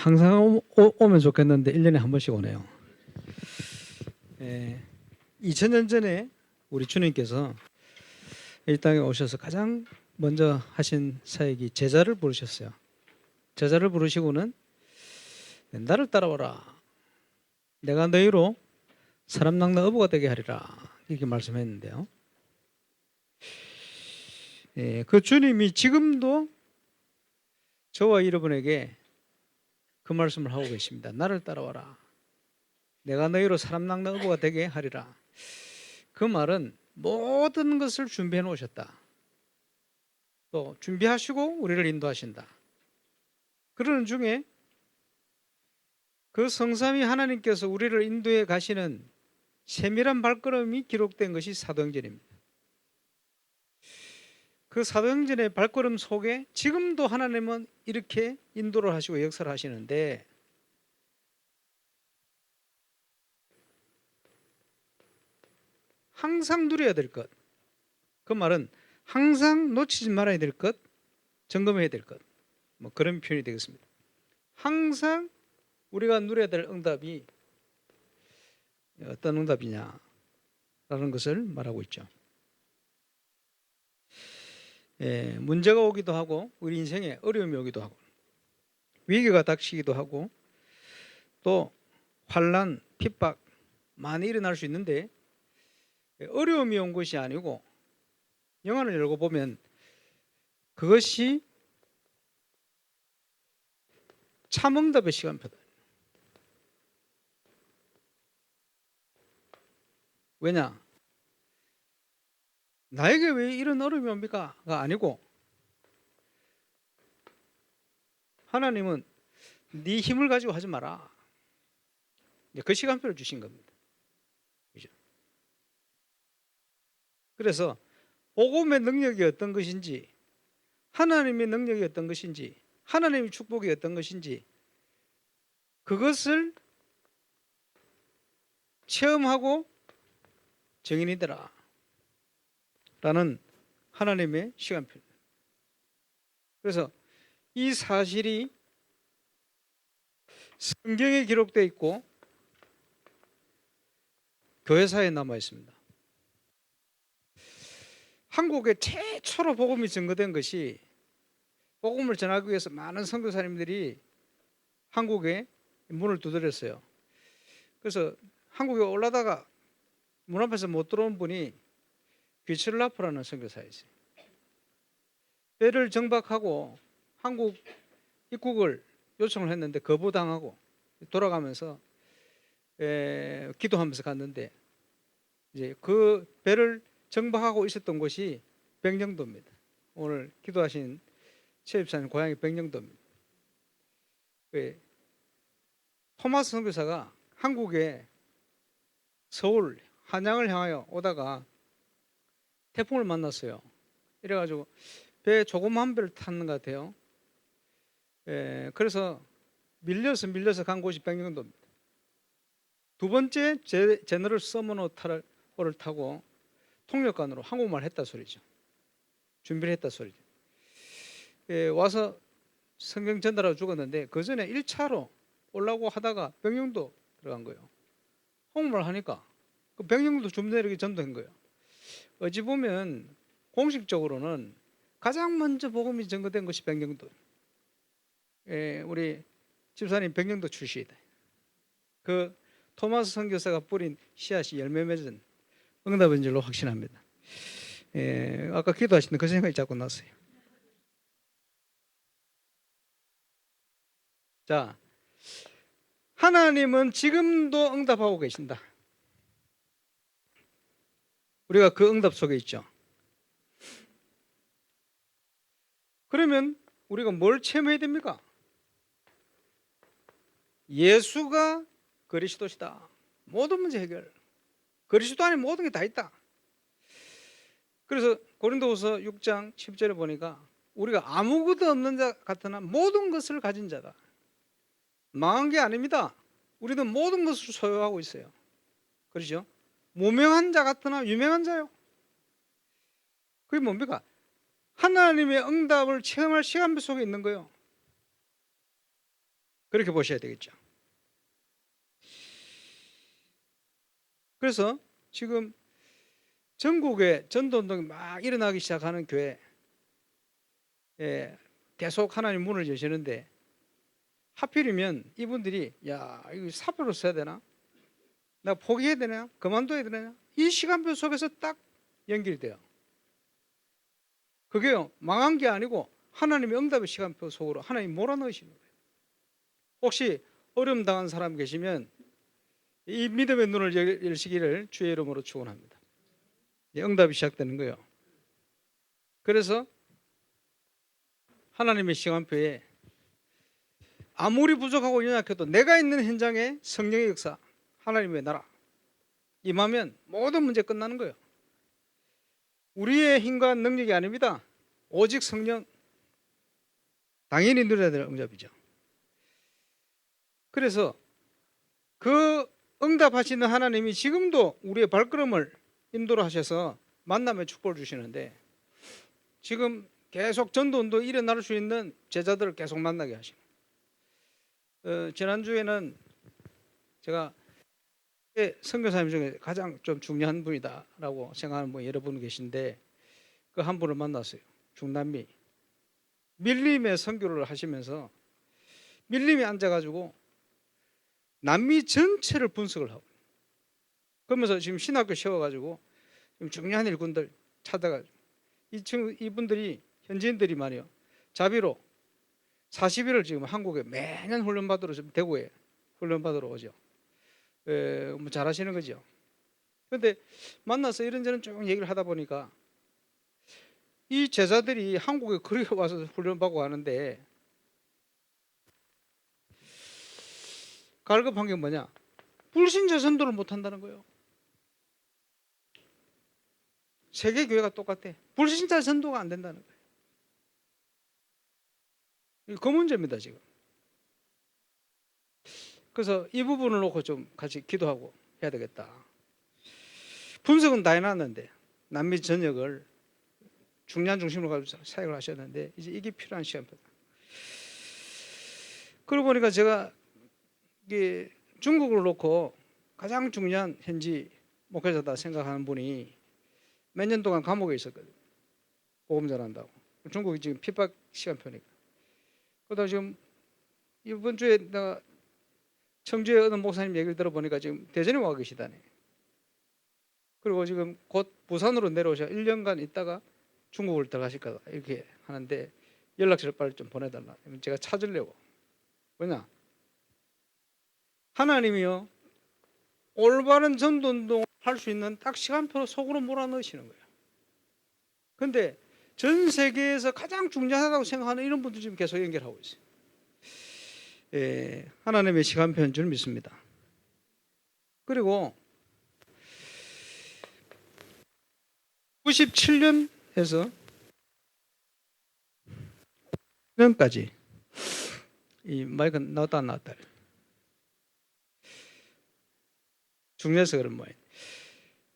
항상 오면 좋겠는데 1년에 한 번씩 오네요. 2000년 전에 우리 주님께서 이 땅에 오셔서 가장 먼저 하신 사역이 제자를 부르셨어요. 제자를 부르시고는 나를 따라오라. 내가 너희로 사람 낚는 어부가 되게 하리라. 이렇게 말씀했는데요. 그 주님이 지금도 저와 여러분에게 그 말씀을 하고 계십니다. 나를 따라와라. 내가 너희로 사람 낚는 어부가 되게 하리라. 그 말은 모든 것을 준비해 놓으셨다. 또 준비하시고 우리를 인도하신다. 그러는 중에 그 성삼위 하나님께서 우리를 인도해 가시는 세밀한 발걸음이 기록된 것이 사도행전입니다. 그 사도행전의 발걸음 속에 지금도 하나님은 이렇게 인도를 하시고 역사를 하시는데, 항상 누려야 될 것, 그 말은 항상 놓치지 말아야 될 것, 점검해야 될 것, 뭐 그런 표현이 되겠습니다. 항상 우리가 누려야 될 응답이 어떤 응답이냐라는 것을 말하고 있죠. 문제가 오기도 하고, 우리 인생에 어려움이 오기도 하고, 위기가 닥치기도 하고, 또 환난, 핍박 많이 일어날 수 있는데, 어려움이 온 것이 아니고 영안을 열고 보면 그것이 참응답의 시간표다. 왜냐? 나에게 왜 이런 어려움이 옵니까? 가 아니고, 하나님은 네 힘을 가지고 하지 마라. 그 시간표를 주신 겁니다. 그죠? 그래서 복음의 능력이 어떤 것인지, 하나님의 능력이 어떤 것인지, 하나님의 축복이 어떤 것인지, 그것을 체험하고 증인이 되라 라는 하나님의 시간표입니다. 그래서 이 사실이 성경에 기록되어 있고 교회사에 남아 있습니다. 한국에 최초로 복음이 증거된 것이, 복음을 전하기 위해서 많은 선교사님들이 한국에 문을 두드렸어요. 그래서 한국에 올라다가 문 앞에서 못 들어온 분이 귀칠라프라는 선교사였어요. 배를 정박하고 한국 입국을 요청을 했는데 거부당하고 돌아가면서 기도하면서 갔는데, 이제 그 배를 정박하고 있었던 곳이 백령도입니다. 오늘 기도하신 최 집사님 고향이 백령도입니다. 토마스 선교사가 한국에 서울 한양을 향하여 오다가 태풍을 만났어요. 이래가지고 배 조그만 배를 탔는 것 같아요. 그래서 밀려서 간 곳이 백령도입니다. 두 번째 제너럴 서머노를 타고 통역관으로 한국말 했다 소리죠. 준비를 했다 소리죠. 와서 성경 전달하고 죽었는데, 그 전에 1차로 올라오고 하다가 백령도 들어간 거예요. 한국말 하니까 그 백령도 준비되기 전도한 거예요. 어찌 보면 공식적으로는 가장 먼저 복음이 증거된 것이 백령도. 우리 집사님 백령도 출신이다. 그 토마스 선교사가 뿌린 씨앗이 열매 맺은 응답인 줄로 확신합니다. 아까 기도하시는데 그 생각이 자꾸 났어요. 자, 하나님은 지금도 응답하고 계신다. 우리가 그 응답 속에 있죠. 그러면 우리가 뭘 체험해야 됩니까? 예수가 그리스도시다. 모든 문제 해결. 그리스도 안에 모든 게 다 있다. 그래서 고린도후서 6장 10절에 보니까 우리가 아무것도 없는 자 같으나 모든 것을 가진 자다. 망한 게 아닙니다. 우리도 모든 것을 소유하고 있어요. 그렇죠? 무명한 자 같으나 유명한 자요. 그게 뭡니까? 하나님의 응답을 체험할 시간표 속에 있는 거예요. 그렇게 보셔야 되겠죠. 그래서 지금 전국에 전도운동이 막 일어나기 시작하는 교회, 계속 하나님 문을 여시는데 하필이면 이분들이 야 이거 사표를 써야 되나? 나 포기해야 되나? 그만둬야 되나? 이 시간표 속에서 딱 연결이 돼요. 그게요 망한 게 아니고 하나님의 응답의 시간표 속으로 하나님 몰아넣으시는 거예요. 혹시 어려움 당한 사람 계시면 이 믿음의 눈을 열시기를 주의 이름으로 축원합니다. 응답이 시작되는 거예요. 그래서 하나님의 시간표에 아무리 부족하고 연약해도 내가 있는 현장에 성령의 역사, 하나님의 나라 임하면 모든 문제 끝나는 거예요. 우리의 힘과 능력이 아닙니다. 오직 성령, 당연히 누려야 될 응답이죠. 그래서 그 응답하시는 하나님이 지금도 우리의 발걸음을 인도를 하셔서 만남의 축복을 주시는데 지금 계속 전도운동 일어날 수 있는 제자들을 계속 만나게 하시고 지난주에는 제가 선교사님 중에 가장 좀 중요한 분이다라고 생각하는 분 여러 분 계신데 그 한 분을 만났어요. 중남미 밀림의 선교를 하시면서 밀림에 앉아가지고 남미 전체를 분석을 하고 그러면서 지금 신학교 세워가지고 지금 중요한 일꾼들 찾아가지고 이분들이 현지인들이 말이요 자비로 40일을 지금 한국에 매년 훈련받으러 지금 대구에 훈련받으러 오죠. 뭐 잘하시는 거죠. 그런데 만나서 이런저런 쭉 얘기를 하다 보니까 이 제자들이 한국에 그렇게 와서 훈련받고 하는데 갈급한 게 뭐냐? 불신자 전도를 못한다는 거예요. 세계 교회가 똑같아. 불신자 전도가 안 된다는 거예요. 그 문제입니다 지금. 그래서 이 부분을 놓고 좀 같이 기도하고 해야 되겠다. 분석은 다 해놨는데 남미 전역을 중요한 중심으로 가지고 사역을 하셨는데 이제 이게 필요한 시간입니다. 그러고 보니까 제가 이게 중국을 놓고 가장 중요한 현지 목회자다 생각하는 분이 몇 년 동안 감옥에 있었거든요. 복음 전한다고. 중국이 지금 핍박 시간표니까. 그러다 지금 이번 주에 내가 청주에 어느 목사님 얘기를 들어보니까 지금 대전에 와 계시다네. 그리고 지금 곧 부산으로 내려오셔 1년간 있다가 중국을 들어가실 거다 이렇게 하는데 연락처를 빨리 좀 보내달라. 제가 찾으려고. 뭐냐? 하나님이요 올바른 전도운동을 할 수 있는 딱 시간표로 속으로 몰아넣으시는 거예요. 그런데 전 세계에서 가장 중요하다고 생각하는 이런 분들 지금 계속 연결하고 있어요. 하나님의 시간표인 줄 믿습니다. 그리고 97년에서 2000년까지 이 마이크 나왔다 안 나왔다 중요해서 그런 모양.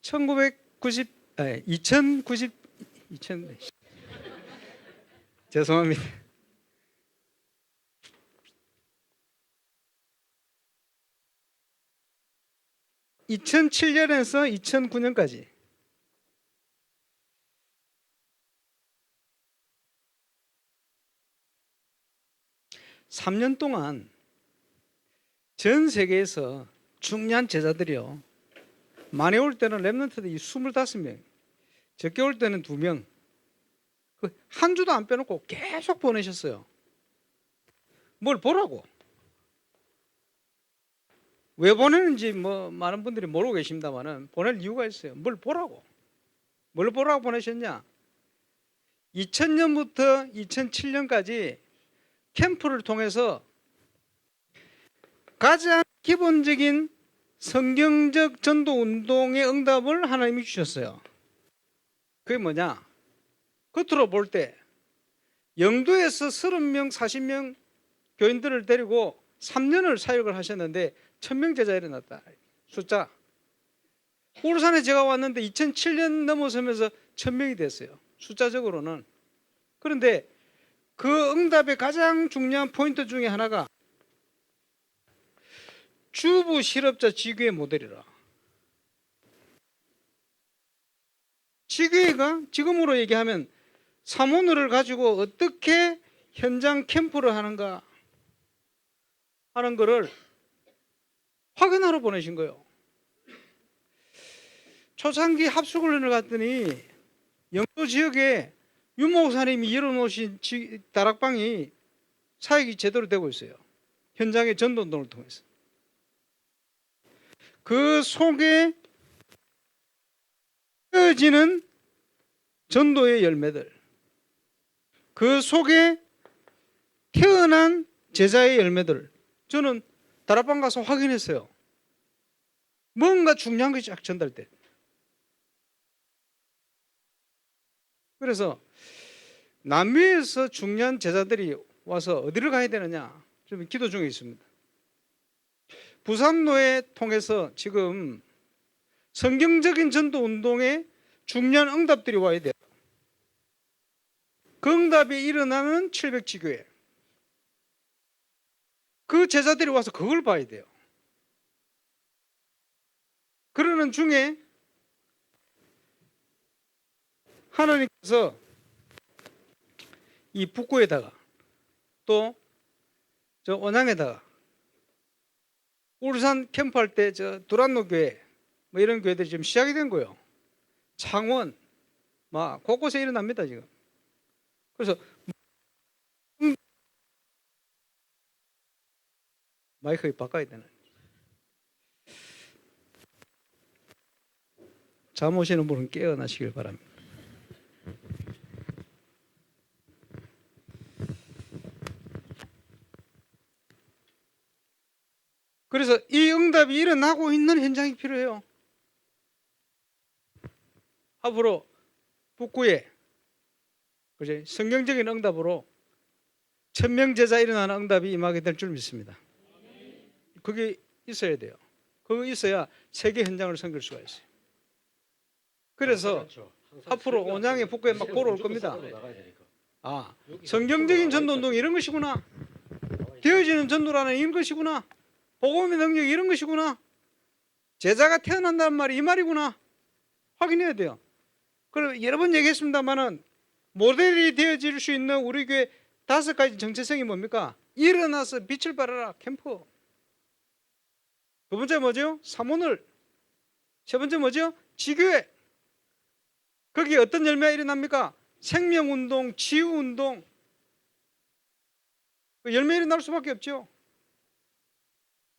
2090 죄송합니다. 2007년에서 2009년까지 (3년) 동안 전 세계에서 중요한 제자들이요 많이 올 때는 랩런트들이 25명, 적게 올 때는 2명, 한 주도 안 빼놓고 계속 보내셨어요. 뭘 보라고? 왜 보내는지 뭐 많은 분들이 모르고 계십니다만은 보낼 이유가 있어요. 뭘 보라고? 뭘 보라고 보내셨냐? 2000년부터 2007년까지 캠프를 통해서 가장 기본적인 성경적 전도 운동의 응답을 하나님이 주셨어요. 그게 뭐냐? 겉으로 볼 때 영도에서 30명, 40명 교인들을 데리고 3년을 사역을 하셨는데 1000명 제자 일어났다. 숫자. 울산에 제가 왔는데 2007년 넘어서면서 1000명이 됐어요. 숫자적으로는. 그런데 그 응답의 가장 중요한 포인트 중에 하나가 주부 실업자 지교회 모델이라. 지교회가 지금으로 얘기하면 사모늘을 가지고 어떻게 현장 캠프를 하는가 하는 거를 확인하러 보내신 거예요. 초창기 합숙훈련을 갔더니 영도 지역에 윤 목사님이 열어놓으신 다락방이 사역이 제대로 되고 있어요. 현장의 전도운동을 통해서. 그 속에 펴지는 전도의 열매들, 그 속에 태어난 제자의 열매들, 저는 다락방 가서 확인했어요. 뭔가 중요한 것이 쫙 전달돼. 그래서 남미에서 중요한 제자들이 와서 어디를 가야 되느냐, 좀 기도 중에 있습니다. 부산노회 통해서 지금 성경적인 전도 운동에 중요한 응답들이 와야 돼요. 그 응답이 일어나는 700지교회. 그 제자들이 와서 그걸 봐야 돼요. 그러는 중에 하나님께서 이 북구에다가 또 저 원양에다가 울산 캠프할 때 저 두란노 교회 뭐 이런 교회들이 지금 시작이 된 거예요. 창원 막 곳곳에 일어납니다 지금. 그래서 마이크 바꿔야 되나? 잠 오시는 분은 깨어나시길 바랍니다. 그래서 이 응답이 일어나고 있는 현장이 필요해요. 앞으로 북구에 그제 성경적인 응답으로 1000명 제자 일어나는 응답이 임하게 될 줄 믿습니다. 그게 있어야 돼요. 그거 있어야 세계 현장을 섬길 수가 있어요. 그래서 그렇죠. 앞으로 온양에 북구에 막 보러 올 겁니다. 아, 성경적인 전도운동이 이런 것이구나. 되어지는 전도라는 이런 것이구나. 복음의 능력이 이런 것이구나. 제자가 태어난다는 말이 이 말이구나. 확인해야 돼요. 그리고 여러 번 얘기했습니다만은 모델이 되어질 수 있는 우리 교회 5가지 정체성이 뭡니까? 일어나서 빛을 발하라 캠프. 두 번째 뭐죠? 사모늘. 세 번째 뭐죠? 지교회. 거기에 어떤 열매가 일어납니까? 생명운동, 치유운동. 그 열매 일어날 수밖에 없죠.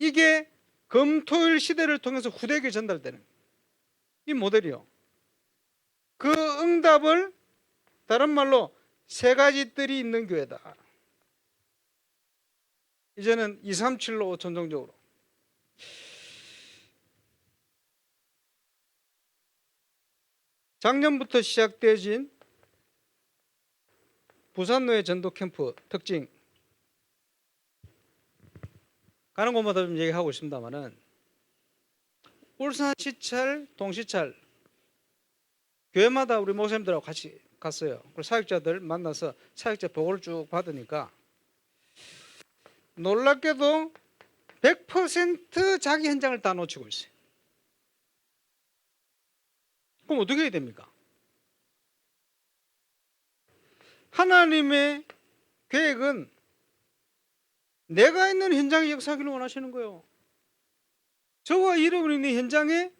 이게 금토일 시대를 통해서 후대에게 전달되는 이 모델이요. 그 응답을 다른 말로 3가지 뜰이 있는 교회다. 이제는 237로 전통적으로. 작년부터 시작되어진 부산노회 전도 캠프 특징. 가는 곳마다 좀 얘기하고 있습니다만은 울산 시찰, 동시찰 교회마다 우리 목사님들하고 같이 갔어요. 그리고 사역자들 만나서 사역자 보고를 쭉 받으니까 놀랍게도 100% 자기 현장을 다 놓치고 있어요. 그럼 어떻게 해야 됩니까? 하나님의 계획은 내가 있는 현장에 역사하기를 원하시는 거예요. 저와 이름을 있는 현장에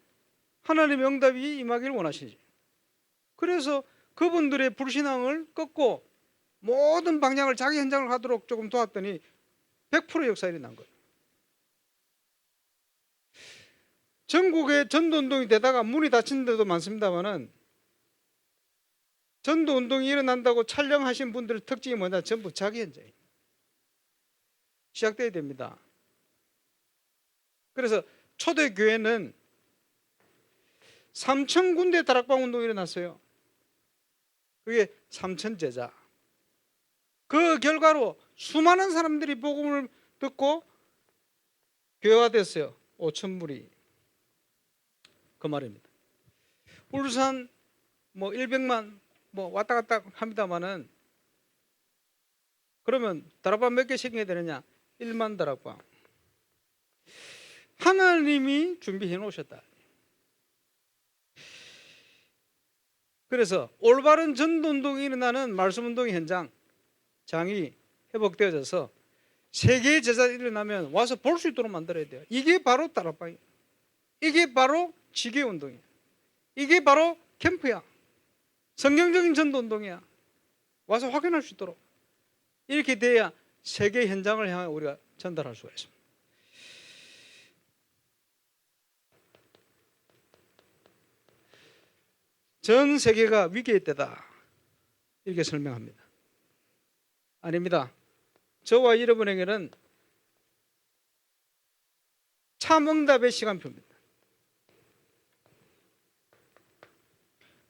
하나님의 응답이 임하기를 원하시지. 그래서 그분들의 불신앙을 꺾고 모든 방향을 자기 현장을 가도록 조금 도왔더니 100% 역사일이 난 거예요. 전국에 전도운동이 되다가 문이 닫힌 데도 많습니다만은 전도운동이 일어난다고 촬영하신 분들의 특징이 뭐냐? 전부 자기 현장이에요. 시작돼야 됩니다. 그래서 초대교회는 3,000군데 다락방 운동이 일어났어요. 그게 3,000제자. 그 결과로 수많은 사람들이 복음을 듣고 교회화됐어요. 5,000무리. 그 말입니다. 울산 뭐 100만 뭐 왔다 갔다 합니다만은 그러면 다락방 몇 개 생겨야 되느냐? 1만 다락방. 하나님이 준비해 놓으셨다. 그래서 올바른 전도운동이 일어나는 말씀운동의 현장이 회복되어져서 세계의 제사가 일어나면 와서 볼 수 있도록 만들어야 돼요. 이게 바로 다락방이에요. 이게 바로 지계운동이에요. 이게 바로 캠프야. 성경적인 전도운동이야. 와서 확인할 수 있도록. 이렇게 돼야 세계 현장을 향해 우리가 전달할 수가 있습니다. 전 세계가 위기의 때다. 이렇게 설명합니다. 아닙니다. 저와 여러분에게는 참응답의 시간표입니다.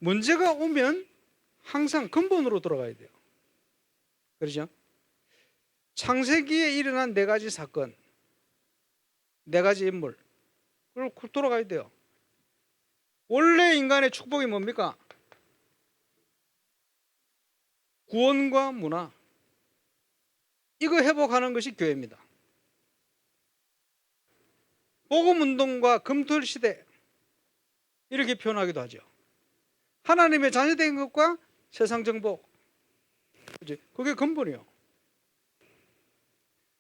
문제가 오면 항상 근본으로 돌아가야 돼요. 그렇죠? 창세기에 일어난 4가지 사건, 4가지 인물, 그걸 돌아가야 돼요. 원래 인간의 축복이 뭡니까? 구원과 문화. 이거 회복하는 것이 교회입니다. 복음운동과 금토일 시대, 이렇게 표현하기도 하죠. 하나님의 자녀된 것과 세상 정복, 그게 근본이에요.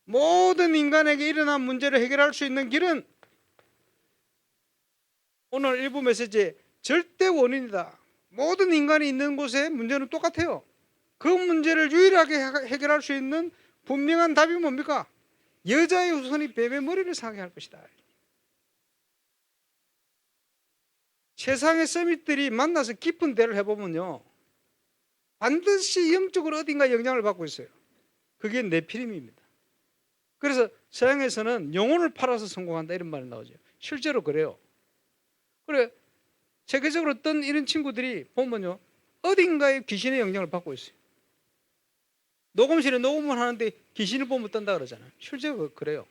모든 인간에게 일어난 문제를 해결할 수 있는 길은 오늘 일부 메시지에 절대 원인이다. 모든 인간이 있는 곳에 문제는 똑같아요. 그 문제를 유일하게 해결할 수 있는 분명한 답이 뭡니까? 여자의 후손이 뱀의 머리를 상하게 할 것이다. 세상의 서밋들이 만나서 깊은 대화를 해보면요, 반드시 영적으로 어딘가 영향을 받고 있어요. 그게 네피림입니다. 그래서 서양에서는 영혼을 팔아서 성공한다 이런 말이 나오죠. 실제로 그래요. 그래, 세계적으로 어떤 이런 친구들이 보면요, 어딘가에 귀신의 영향을 받고 있어요. 녹음실에 녹음을 하는데 귀신을 보면 뜬다 그러잖아요. 실제로 그래요.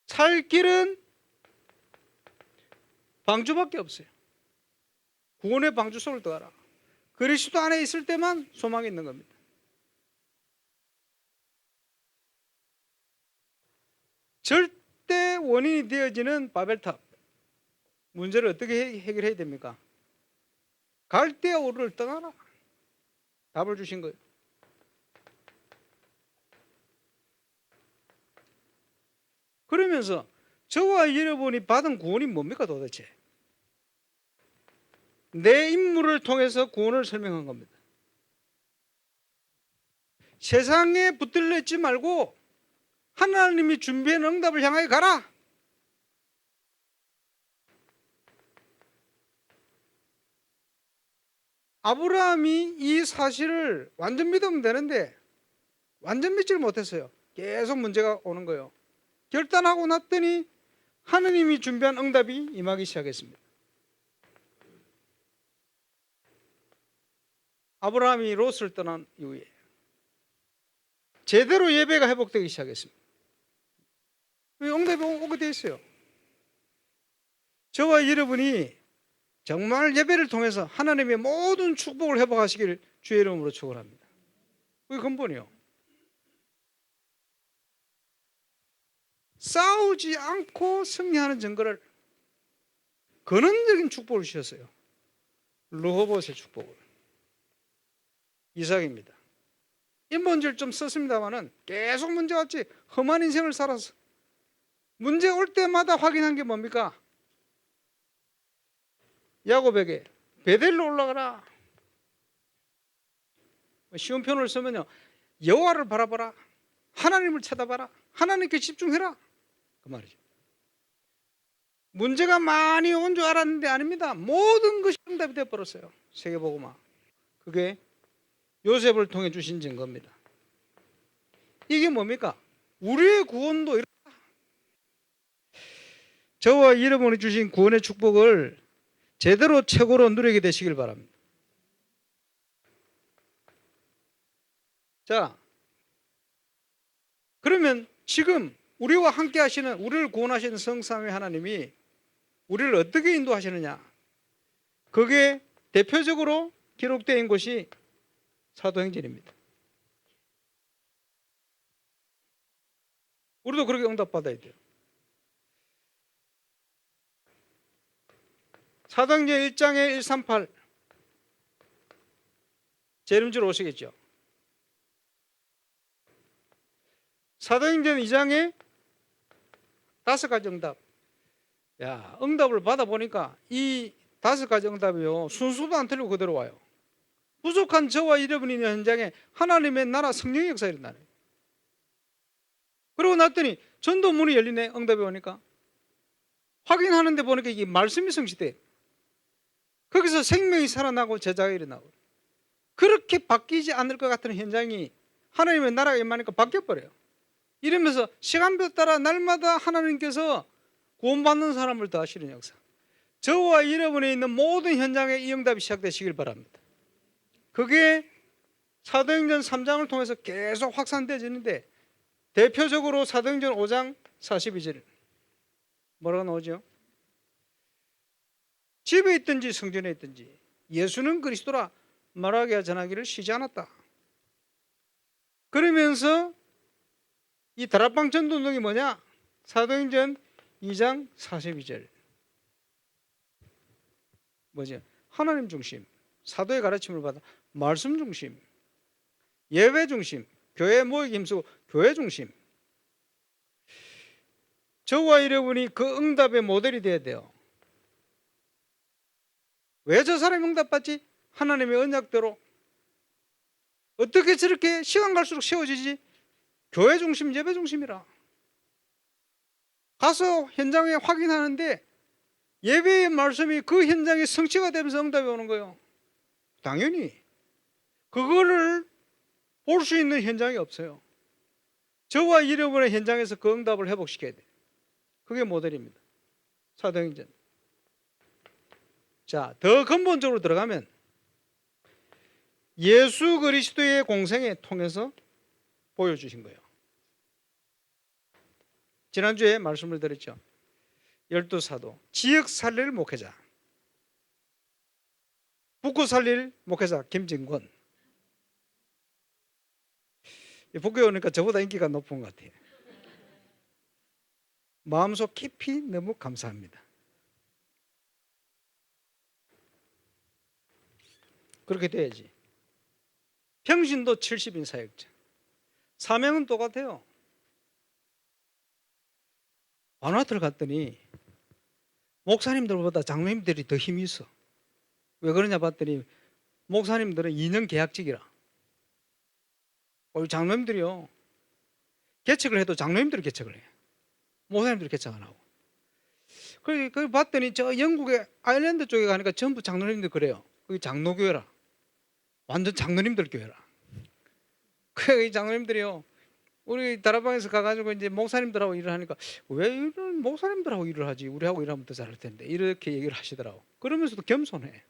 살 길은 방주밖에 없어요. 구원의 방주 속을 들어가라. 그리스도 안에 있을 때만 소망이 있는 겁니다. 절대 원인이 되어지는 바벨탑 문제를 어떻게 해결해야 됩니까? 갈대아 우르를 떠나라. 답을 주신 거예요. 그러면서 저와 여러분이 받은 구원이 뭡니까 도대체? 내 인물을 통해서 구원을 설명한 겁니다. 세상에 붙들려 있지 말고 하나님이 준비한 응답을 향하여 가라. 아브라함이 이 사실을 완전 믿으면 되는데 완전 믿지를 못했어요. 계속 문제가 오는 거예요. 결단하고 났더니 하느님이 준비한 응답이 임하기 시작했습니다. 아브라함이 롯을 떠난 이후에 제대로 예배가 회복되기 시작했습니다. 응답이 오게 돼 있어요. 저와 여러분이 정말 예배를 통해서 하나님의 모든 축복을 회복하시길 주의 이름으로 축원합니다. 그게 근본이요. 싸우지 않고 승리하는 증거를, 근원적인 축복을 주셨어요. 르호봇의 축복을. 이삭입니다. 인본주의를 좀 썼습니다만은 계속 문제 왔지. 험한 인생을 살아서 문제 올 때마다 확인한 게 뭡니까? 야곱에게 베델로 올라가라. 쉬운 표현을 쓰면요, 여호와를 바라봐라. 하나님을 쳐다봐라. 하나님께 집중해라. 그 말이죠. 문제가 많이 온 줄 알았는데 아닙니다. 모든 것이 응답이 되어버렸어요. 세계복음화. 그게 요셉을 통해 주신 증거입니다. 이게 뭡니까? 우리의 구원도 이렇다. 저와 여러분이 주신 구원의 축복을 제대로 최고로 누리게 되시길 바랍니다. 자, 그러면 지금 우리와 함께 하시는, 우리를 구원하시는 성삼위 하나님이 우리를 어떻게 인도하시느냐? 그게 대표적으로 기록된 것이 사도행전입니다. 우리도 그렇게 응답받아야 돼요. 사도행전 1장에 138 재림주로 오시겠죠. 사도행전 2장에 5가지 응답. 야, 응답을 받아보니까 이 5가지 응답이요, 순서도 안 틀리고 그대로 와요. 부족한 저와 여러분이 있는 현장에 하나님의 나라 성령의 역사가 일어나네. 그러고 났더니 전도 문이 열리네. 응답이 오니까 확인하는데 보니까 이게 말씀이 성취돼. 거기서 생명이 살아나고 제자가 일어나고. 그렇게 바뀌지 않을 것 같은 현장이 하나님의 나라가 임하니까 바뀌어버려요. 이러면서 시간표 따라 날마다 하나님께서 구원받는 사람을 더하시는 역사. 저와 여러분에 있는 모든 현장에 이 응답이 시작되시길 바랍니다. 그게 사도행전 3장을 통해서 계속 확산되어지는데, 대표적으로 사도행전 5장 42절 뭐라고 나오죠? 집에 있든지 성전에 있든지 예수는 그리스도라 말하게 전하기를 쉬지 않았다. 그러면서 이 다락방 전도운동이 뭐냐? 사도행전 2장 42절 뭐죠? 하나님 중심, 사도의 가르침을 받아 말씀 중심, 예배 중심, 교회 모이기 힘쓰고 교회 중심. 저와 여러분이 그 응답의 모델이 되어야 돼요. 왜 저 사람이 응답받지? 하나님의 언약대로. 어떻게 저렇게 시간 갈수록 세워지지? 교회 중심, 예배 중심이라. 가서 현장에 확인하는데 예배의 말씀이 그 현장에 성취가 되면서 응답이 오는 거예요. 당연히 그거를 볼 수 있는 현장이 없어요. 저와 여러분의 현장에서 그 응답을 회복시켜야 돼요. 그게 모델입니다. 사도행전. 자, 더 근본적으로 들어가면 예수 그리스도의 공생애 통해서 보여주신 거예요. 지난주에 말씀을 드렸죠. 12사도, 지역 살릴 목회자, 북구 살릴 목회자 김진권. 북구에 오니까 저보다 인기가 높은 것 같아요. 마음속 깊이 너무 감사합니다. 그렇게 돼야지. 평신도 70인 사역자. 사명은 똑같아요. 바누아투를 갔더니 목사님들보다 장로님들이 더 힘이 있어. 왜 그러냐 봤더니 목사님들은 2년 계약직이라. 장로님들이요, 개척을 해도 장로님들이 개척을 해. 목사님들이 개척 안 하고. 그걸 봤더니 저 영국의 아일랜드 쪽에 가니까 전부 장로님들 그래요. 그게 장로교회라. 완전 장로님들 교회라. 그 장로님들이요, 우리 다락방에서 가가지고 이제 목사님들하고 일을 하니까 왜 이런 목사님들하고 일을 하지? 우리하고 일하면 더 잘할 텐데. 이렇게 얘기를 하시더라고. 그러면서도 겸손해.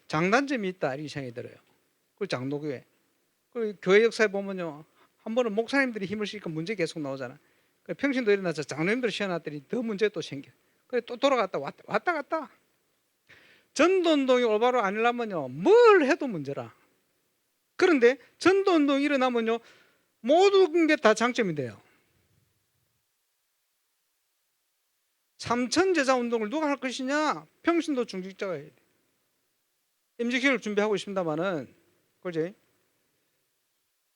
장단점이 있다, 이렇게 생각이 들어요. 그 장로교회. 그 교회 역사에 보면요, 한 번은 목사님들이 힘을 쓰니까 문제 계속 나오잖아. 평신도 일어나서 장로님들 시켜놨더니 더 문제 또 생겨. 그래 또 돌아갔다 왔다 갔다. 전도운동이 올바로 아니려면요, 뭘 해도 문제라. 그런데 전도운동이 일어나면요, 모든 게 다 장점이 돼요. 삼천제자운동을 누가 할 것이냐? 평신도 중직자가 해야 돼. 임직기를 준비하고 있습니다만은, 그지?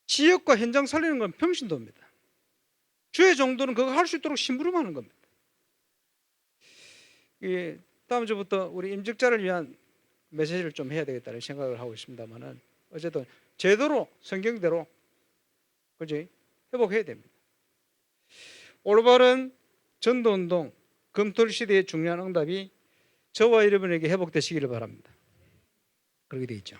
지역과 현장 살리는 건 평신도입니다. 주의 정도는 그거 할 수 있도록 심부름하는 겁니다. 다음 주부터 우리 임직자를 위한 메시지를 좀 해야 되겠다는 생각을 하고 있습니다만은, 어쨌든 제대로 성경대로, 그지? 회복해야 됩니다. 올바른 전도운동, 검토 시대의 중요한 응답이 저와 여러분에게 회복되시기를 바랍니다. 그렇게 되어 있죠.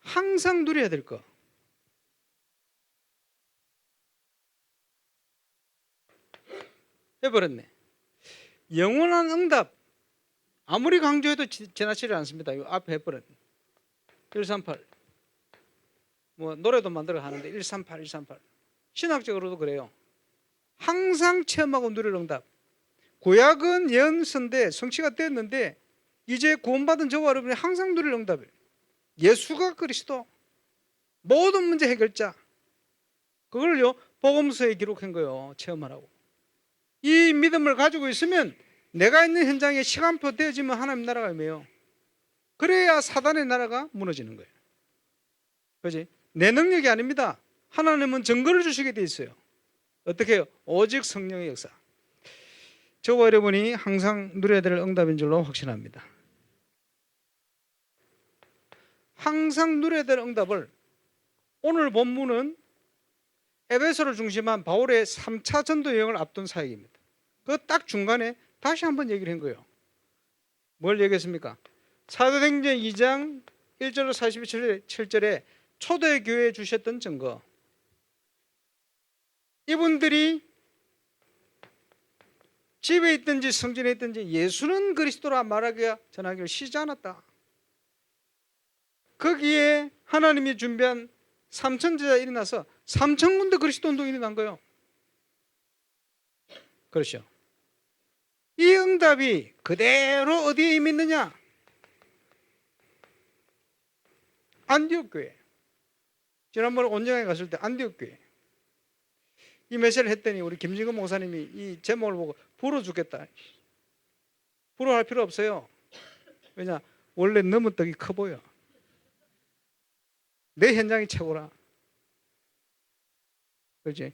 항상 누려야 될 거. 해버렸네. 영원한 응답. 아무리 강조해도 지나치지 않습니다. 이거 앞에 해버렸네. 138. 뭐 노래도 만들어 하는데 138, 138. 신학적으로도 그래요. 항상 체험하고 누릴 응답. 구약은 예언서인데 성취가 됐는데 이제 구원받은 저와 여러분이 항상 누릴 응답이에요. 예수가 그리스도, 모든 문제 해결자. 그걸요 복음서에 기록한 거예요. 체험하라고. 이 믿음을 가지고 있으면 내가 있는 현장에 시간표 되어지면 하나님 나라가 임해요. 그래야 사단의 나라가 무너지는 거예요. 그렇지? 내 능력이 아닙니다. 하나님은 증거를 주시게 돼 있어요. 어떻게 해요? 오직 성령의 역사. 저와 여러분이 항상 누려야 될 응답인 줄로 확신합니다. 항상 누려야 될 응답을 오늘 본문은 에베소를 중심한 바울의 3차 전도 여행을 앞둔 사역입니다. 그 딱 중간에 다시 한번 얘기를 한 거예요. 뭘 얘기했습니까? 사도행전 2장 1절로 47절에 초대교회에 주셨던 증거. 이분들이 집에 있든지 성전에 있든지 예수는 그리스도라 말하기가 전하기를 쉬지 않았다. 거기에 하나님이 준비한 삼천제자 일어나서 3,000군데 그리스도 운동이 일어난 거예요. 그렇죠. 이 응답이 그대로 어디에 임했느냐? 안디옥 교회. 지난번에 온정에 갔을 때 안디옥 교회. 이 메시지를 했더니 우리 김진근 목사님이 이 제목을 보고 불어 죽겠다. 불어할 필요 없어요. 왜냐? 원래 너무 떡이 커 보여. 내 현장이 최고라. 그렇지?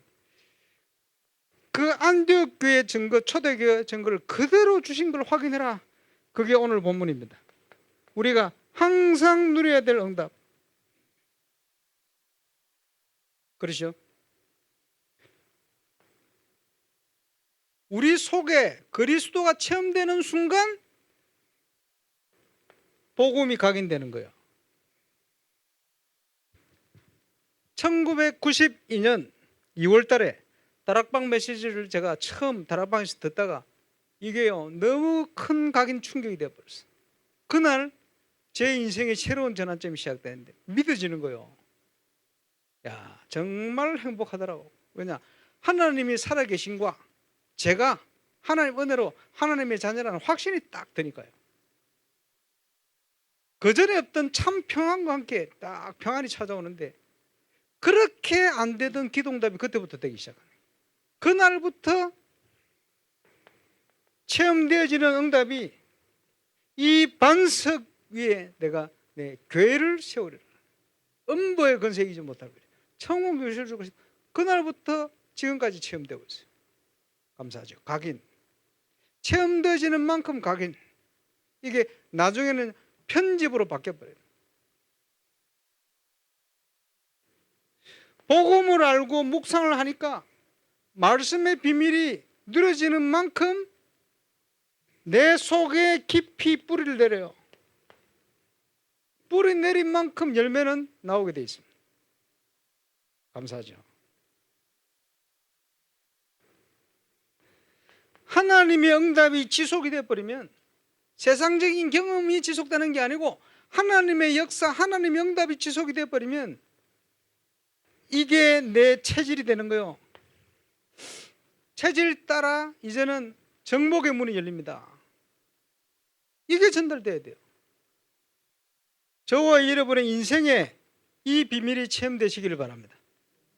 그 안디옥 교회 증거, 초대교회 증거를 그대로 주신 걸 확인해라. 그게 오늘 본문입니다. 우리가 항상 누려야 될 응답. 그렇죠? 우리 속에 그리스도가 체험되는 순간 복음이 각인되는 거예요. 1992년 2월 달에 다락방 메시지를 제가 처음 다락방에서 듣다가 이게요 너무 큰 각인 충격이 되어버렸어요. 그날 제 인생의 새로운 전환점이 시작되는데 믿어지는 거예요. 야, 정말 행복하더라고. 왜냐? 하나님이 살아계신과 제가 하나님 은혜로 하나님의 자녀라는 확신이 딱 드니까요. 그전에 없던 참 평안과 함께 딱 평안이 찾아오는데 그렇게 안 되던 기도응답이 그때부터 되기 시작하네요. 그날부터 체험되어지는 응답이 이 반석 위에 내가 내 교회를 세우리라. 음보의 건세 이기지 못할 거예요. 천국 교실을 주고 그날부터 지금까지 체험되고 있어요. 감사하죠. 각인. 체험되어지는 만큼 각인. 이게 나중에는 편집으로 바뀌어버려요. 복음을 알고 묵상을 하니까 말씀의 비밀이 누려지는 만큼 내 속에 깊이 뿌리를 내려요. 뿌리 내린 만큼 열매는 나오게 돼 있습니다. 감사하죠. 하나님의 응답이 지속이 되어버리면 세상적인 경험이 지속되는 게 아니고 하나님의 역사, 하나님의 응답이 지속이 되어버리면 이게 내 체질이 되는 거예요. 체질 따라 이제는 정복의 문이 열립니다. 이게 전달돼야 돼요. 저와 여러분의 인생에 이 비밀이 체험되시기를 바랍니다.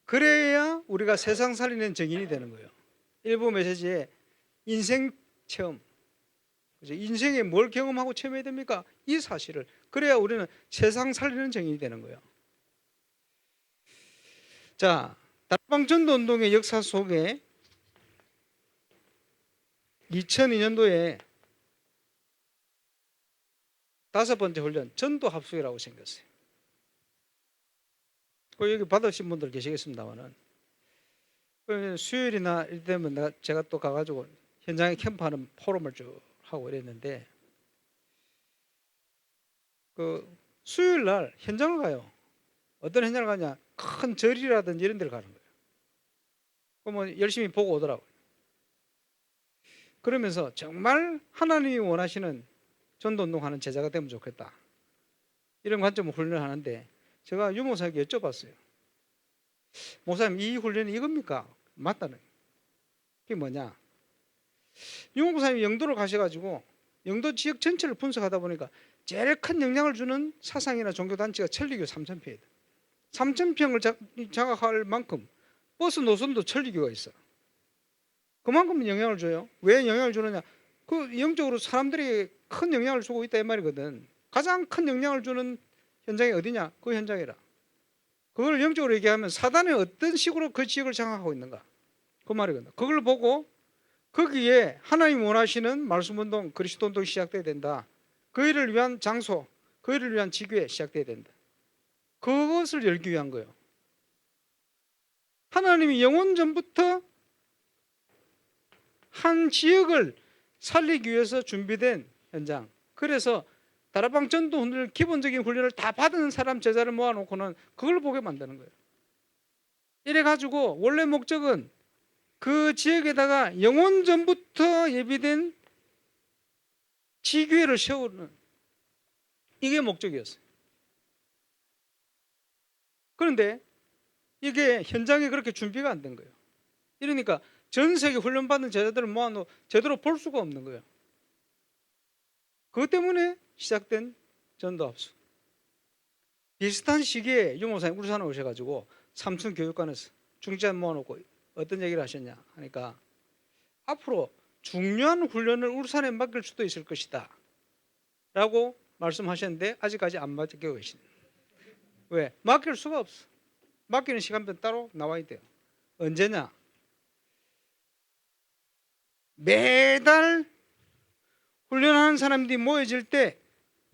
그래야 우리가 세상 살리는 증인이 되는 거예요. 일부 메시지에 인생 체험, 인생에 뭘 경험하고 체험해야 됩니까? 이 사실을. 그래야 우리는 세상 살리는 증인이 되는 거예요. 자, 다락방 전도 운동의 역사 속에 2002년도에 5번째 훈련 전도 합숙이라고 생겼어요. 여기 받으신 분들 계시겠습니다만은 수요일이나 이때면 제가 또 가가지고 현장에 캠프하는 포럼을 쭉 하고 이랬는데 그 수요일 날 현장을 가요. 어떤 현장을 가냐? 큰 절이라든지 이런 데를 가는 거예요. 그러면 열심히 보고 오더라고요. 그러면서 정말 하나님이 원하시는 전도운동하는 제자가 되면 좋겠다. 이런 관점으로 훈련을 하는데 제가 유 목사에게 여쭤봤어요. 목사님, 이 훈련이 이겁니까? 맞다는. 그게 뭐냐? 유 목사님이 영도를 가셔가지고 영도 지역 전체를 분석하다 보니까 제일 큰 영향을 주는 사상이나 종교단체가 천리교 3,000평이다. 3,000평을 장악할 만큼 버스 노선도 천리교가 있어. 그만큼 영향을 줘요. 왜 영향을 주느냐? 그 영적으로 사람들이 큰 영향을 주고 있다 이 말이거든. 가장 큰 영향을 주는 현장이 어디냐? 그 현장이라. 그걸 영적으로 얘기하면 사단이 어떤 식으로 그 지역을 장악하고 있는가? 그 말이거든. 그걸 보고 거기에 하나님 원하시는 말씀운동, 그리스도운동이 시작돼야 된다. 그 일을 위한 장소, 그 일을 위한 지교회 시작돼야 된다. 그것을 열기 위한 거예요. 하나님이 영원 전부터 한 지역을 살리기 위해서 준비된 현장. 그래서 다락방 전도훈련 기본적인 훈련을 다 받은 사람 제자를 모아놓고는 그걸 보게 만드는 거예요. 이래가지고 원래 목적은 그 지역에다가 영원 전부터 예비된 지교회를 세우는 이게 목적이었어요. 그런데 이게 현장에 그렇게 준비가 안 된 거예요. 이러니까 전 세계 훈련받은 제자들을 모아놓고 제대로 볼 수가 없는 거예요. 그것 때문에 시작된 전도합수. 비슷한 시기에 유 목사님 울산에 오셔가지고 삼층 교육관에서 중직자 모아놓고 어떤 얘기를 하셨냐 하니까 앞으로 중요한 훈련을 울산에 맡길 수도 있을 것이다 라고 말씀하셨는데 아직까지 안 맡기고 계십니다. 왜? 맡길 수가 없어. 맡기는 시간표 따로 나와야 돼요. 언제냐? 매달 훈련하는 사람들이 모여질 때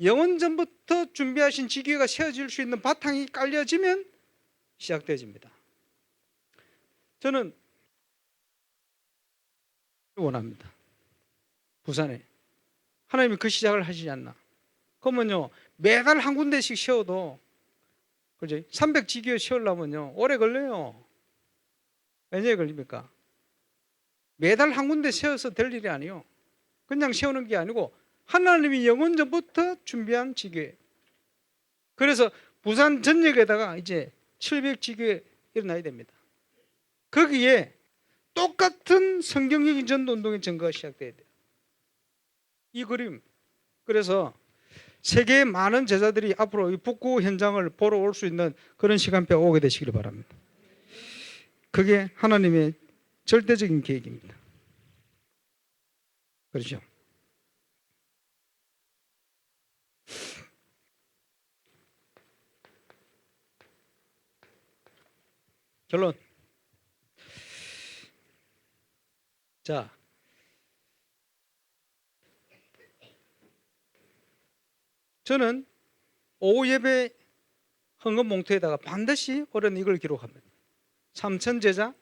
영원 전부터 준비하신 지교회가 세워질 수 있는 바탕이 깔려지면 시작되어집니다. 저는 원합니다. 부산에 하나님이 그 시작을 하시지 않나. 그러면요 매달 한 군데씩 세워도 그죠? 300지교회 세우려면요 오래 걸려요. 왜 걸립니까? 매달 한 군데 세워서 될 일이 아니에요. 그냥 세우는 게 아니고 하나님이 영원 전부터 준비한 지교회. 그래서 부산 전역에다가 이제 700지교회 일어나야 됩니다. 거기에 똑같은 성경적인 전도운동의 증거가 시작돼야 돼요. 이 그림. 그래서 세계의 많은 제자들이 앞으로 이 북구 현장을 보러 올 수 있는 그런 시간표가 오게 되시길 바랍니다. 그게 하나님의 절대적인 계획입니다. 그렇죠? 결론. 자, 저는 오후 예배 헌금 봉투에다가 반드시 올해는 이걸 기록합니다. 3천 제자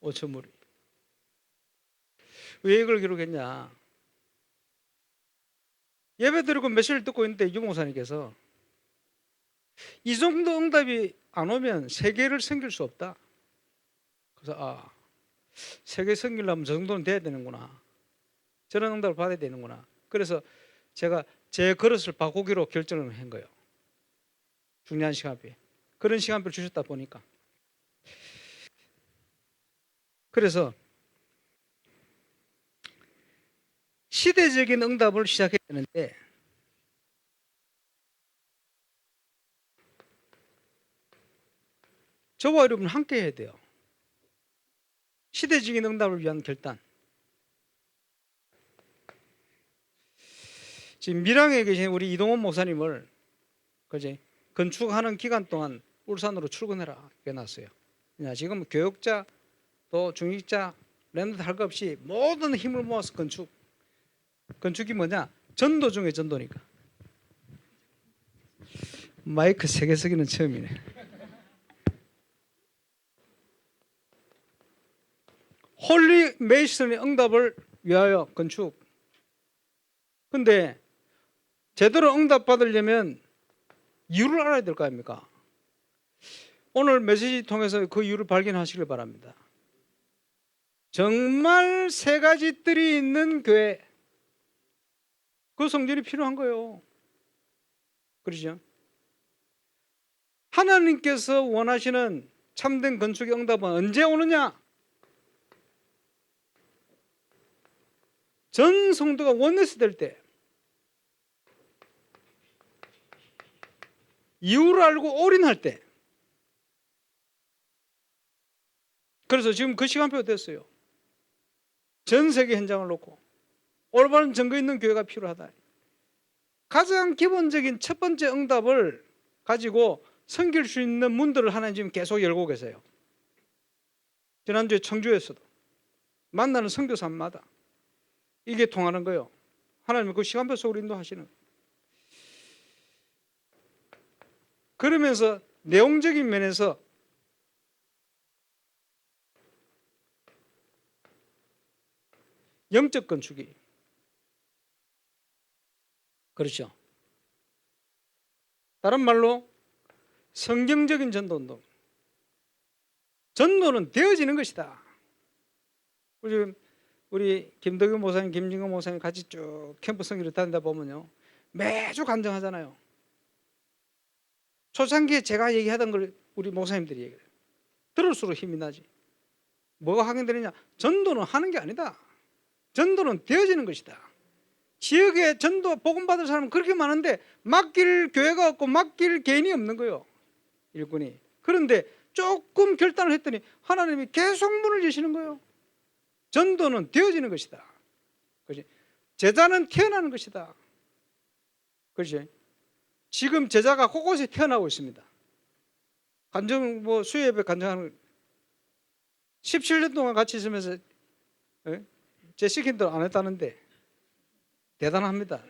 5천 무리. 왜 이걸 기록했냐? 예배 드리고 메시지를 듣고 있는데 유 목사님께서 이 정도 응답이 안 오면 세계를 섬길 수 없다. 그래서 세계 섬기려면 저 정도는 돼야 되는구나. 저런 응답을 받아야 되는구나. 그래서 제가 제 그릇을 바꾸기로 결정을 한 거예요. 중요한 시간표에. 그런 시간표를 주셨다 보니까. 그래서 시대적인 응답을 시작해야 되는데 저와 여러분 함께 해야 돼요. 시대적인 응답을 위한 결단. 지금 밀양에 계신 우리 이동원 목사님을 그지 건축하는 기간 동안 울산으로 출근해라 해놨어요. 지금 교육자 또 중직자 랜드 할 것 없이 모든 힘을 모아서 건축이 뭐냐? 전도 중에 전도니까. 마이크 3개 쓰기는 처음이네. 홀리 메이슨의 응답을 위하여 건축. 근데 제대로 응답 받으려면 이유를 알아야 될 거 아닙니까? 오늘 메시지 통해서 그 이유를 발견하시길 바랍니다. 정말 3가지 뜰이 있는 교회, 그 성전이 필요한 거예요. 그렇죠? 하나님께서 원하시는 참된 건축의 응답은 언제 오느냐? 전 성도가 원내스 될 때, 이유를 알고 올인할 때. 그래서 지금 그 시간표가 됐어요. 전 세계 현장을 놓고 올바른 증거 있는 교회가 필요하다. 가장 기본적인 첫 번째 응답을 가지고 섬길 수 있는 문들을 하나님 지금 계속 열고 계세요. 지난주에 청주에서도 만나는 선교사마다 이게 통하는 거예요. 하나님은 그 시간표 속으로 인도하시는. 그러면서 내용적인 면에서 영적 건축이, 그렇죠. 다른 말로 성경적인 전도운동. 전도는 되어지는 것이다. 우리 김덕윤 목사님, 김진건 목사님 같이 쭉 캠프 선교를 다니다 보면요, 매주 간증하잖아요. 초창기에 제가 얘기하던 걸 우리 목사님들이 얘기해요. 들을수록 힘이 나지. 뭐가 확인되느냐? 전도는 하는 게 아니다. 전도는 되어지는 것이다. 지역에 전도 복음 받을 사람은 그렇게 많은데 맡길 교회가 없고 맡길 개인이 없는 거예요. 일꾼이. 그런데 조금 결단을 했더니 하나님이 계속 문을 여시는 거예요. 전도는 되어지는 것이다. 그렇지? 제자는 태어나는 것이다. 그렇지? 지금 제자가 곳곳에 태어나고 있습니다. 간증, 수요예배 간증하는 17년 동안 같이 있으면서 제 시킨 대로 안 했다는데 대단합니다.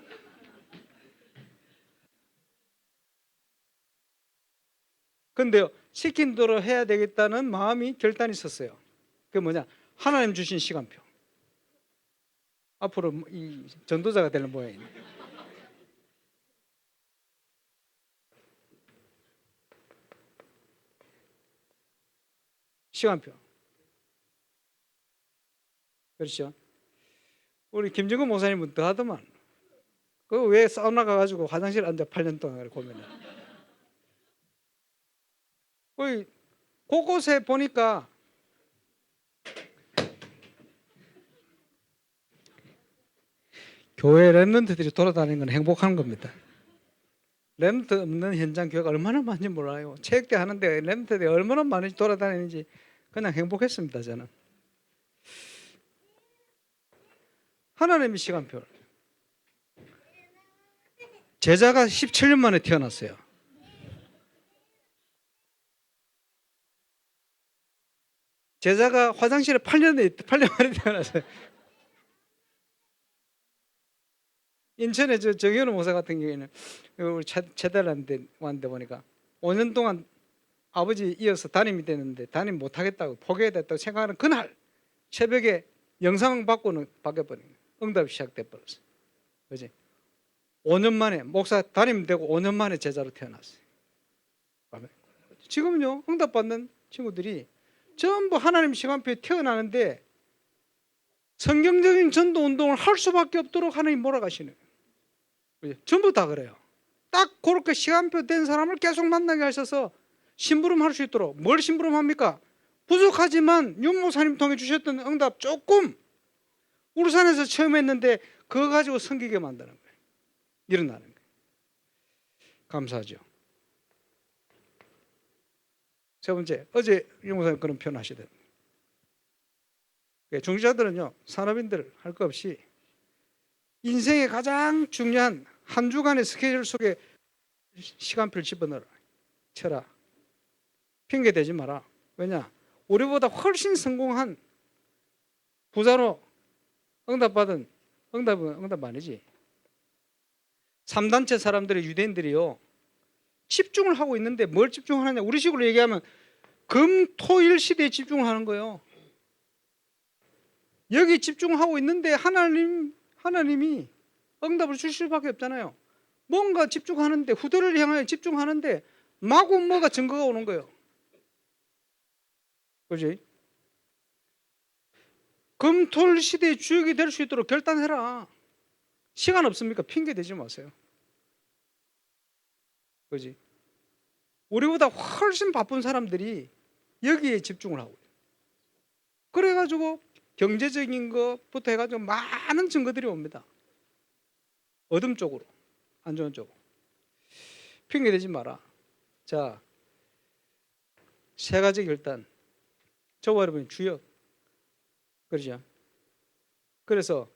근데요, 시킨 대로 해야 되겠다는 마음이 결단이 있었어요. 그게 뭐냐? 하나님 주신 시간표. 앞으로 이 전도자가 되는 모양이네. 시간표. 그렇죠? 우리 김정근 목사님은 더 하더만. 그 왜 사우나 가가지고 화장실 앉아 8년 동안 고민해. 곳곳에 보니까 교회 랩런트들이 돌아다니는 건 행복한 겁니다. 랩런트 없는 현장 교회가 얼마나 많은지 몰라요. 체육대 하는데 랩런트들이 얼마나 많이 돌아다니는지 그냥 행복했습니다. 저는. 하나님의 시간표를. 제자가 17년 만에 태어났어요. 제자가 화장실에 8년 만에 태어났어요. 인천에 정현우 목사 같은 경우에는 우리 최대를 왔는데 보니까 5년 동안 아버지 이어서 담임이 됐는데 담임 못하겠다고 포기했다고 생각하는 그날 새벽에 영상 받고는 바뀌어버린 거예요. 응답이 시작돼 버렸어요. 그지? 5년 만에 목사 담임 되고 5년 만에 제자로 태어났어요. 지금은요, 응답받는 친구들이 전부 하나님 시간표에 태어나는데 성경적인 전도 운동을 할 수밖에 없도록 하나님 몰아가시는 거예요. 전부 다 그래요. 딱 그렇게 시간표 된 사람을 계속 만나게 하셔서 심부름할 수 있도록. 뭘 심부름합니까? 부족하지만 윤 목사님 통해 주셨던 응답 조금 울산에서 처음 했는데 그거 가지고 섬기게 만드는 거예요. 일어나는 거예요. 감사하죠. 세 번째, 어제 윤 목사님 그런 표현 하시더라고요. 중직자들은요, 산업인들 할 것 없이 인생의 가장 중요한 한 주간의 스케줄 속에 시간표를 집어넣어라. 쳐라. 핑계 대지 마라. 왜냐? 우리보다 훨씬 성공한 부자로 응답받은, 응답은 응답 아니지. 3단체 사람들의 유대인들이요, 집중을 하고 있는데 뭘 집중하느냐? 우리식으로 얘기하면 금, 토, 일 시대에 집중을 하는 거예요. 여기 집중하고 있는데 하나님이 응답을 주실 수밖에 없잖아요. 뭔가 집중하는데, 후대를 향하여 집중하는데 마구 뭐가 증거가 오는 거예요. 그지? 금, 토, 일 시대의 주역이 될 수 있도록 결단해라. 시간 없습니까? 핑계 대지 마세요. 그지? 우리보다 훨씬 바쁜 사람들이 여기에 집중을 하고 있어요. 그래가지고 경제적인 것부터 해가지고 많은 증거들이 옵니다. 어둠 쪽으로, 안 좋은 쪽으로. 핑계 대지 마라. 자, 세 가지 결단. 저와 여러분이 주역. 그렇죠? 그래서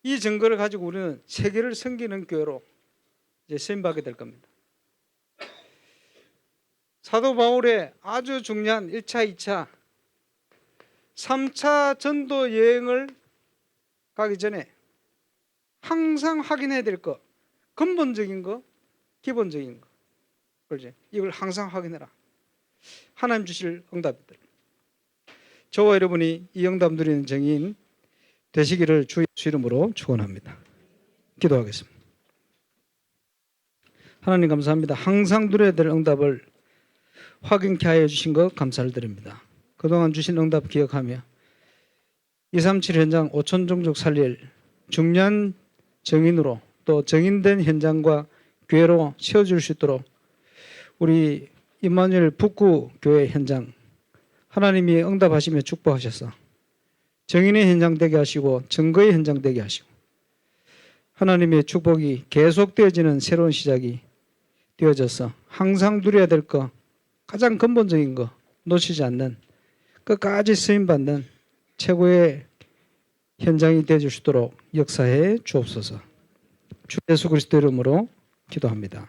이 증거를 가지고 우리는 세계를 섬기는 교회로 이제 쓰임받게 될 겁니다. 사도 바울의 아주 중요한 1차, 2차, 3차 전도 여행을 가기 전에 항상 확인해야 될 거, 근본적인 거, 기본적인 거. 그렇지? 이걸 항상 확인해라. 하나님 주실 응답들. 저와 여러분이 이 응답 누리는 정의인 되시기를 주 예수 이름으로 축원합니다. 기도하겠습니다. 하나님 감사합니다. 항상 누려야 될 응답을 확인케 하여 주신 것 감사를 드립니다. 그동안 주신 응답 기억하며 237 현장 5천 종족 살릴 중요한 정인으로 또 정인된 현장과 교회로 세워줄 수 있도록 우리 임마누엘 북구 교회 현장 하나님이 응답하시며 축복하셔서 정인의 현장 되게 하시고 증거의 현장 되게 하시고 하나님의 축복이 계속되어지는 새로운 시작이 되어져서 항상 누려야 될 거 가장 근본적인 거 놓치지 않는 끝까지 쓰임받는 최고의 현장이 되어줄 수 있도록 역사해 주옵소서. 주 예수 그리스도 이름으로 기도합니다.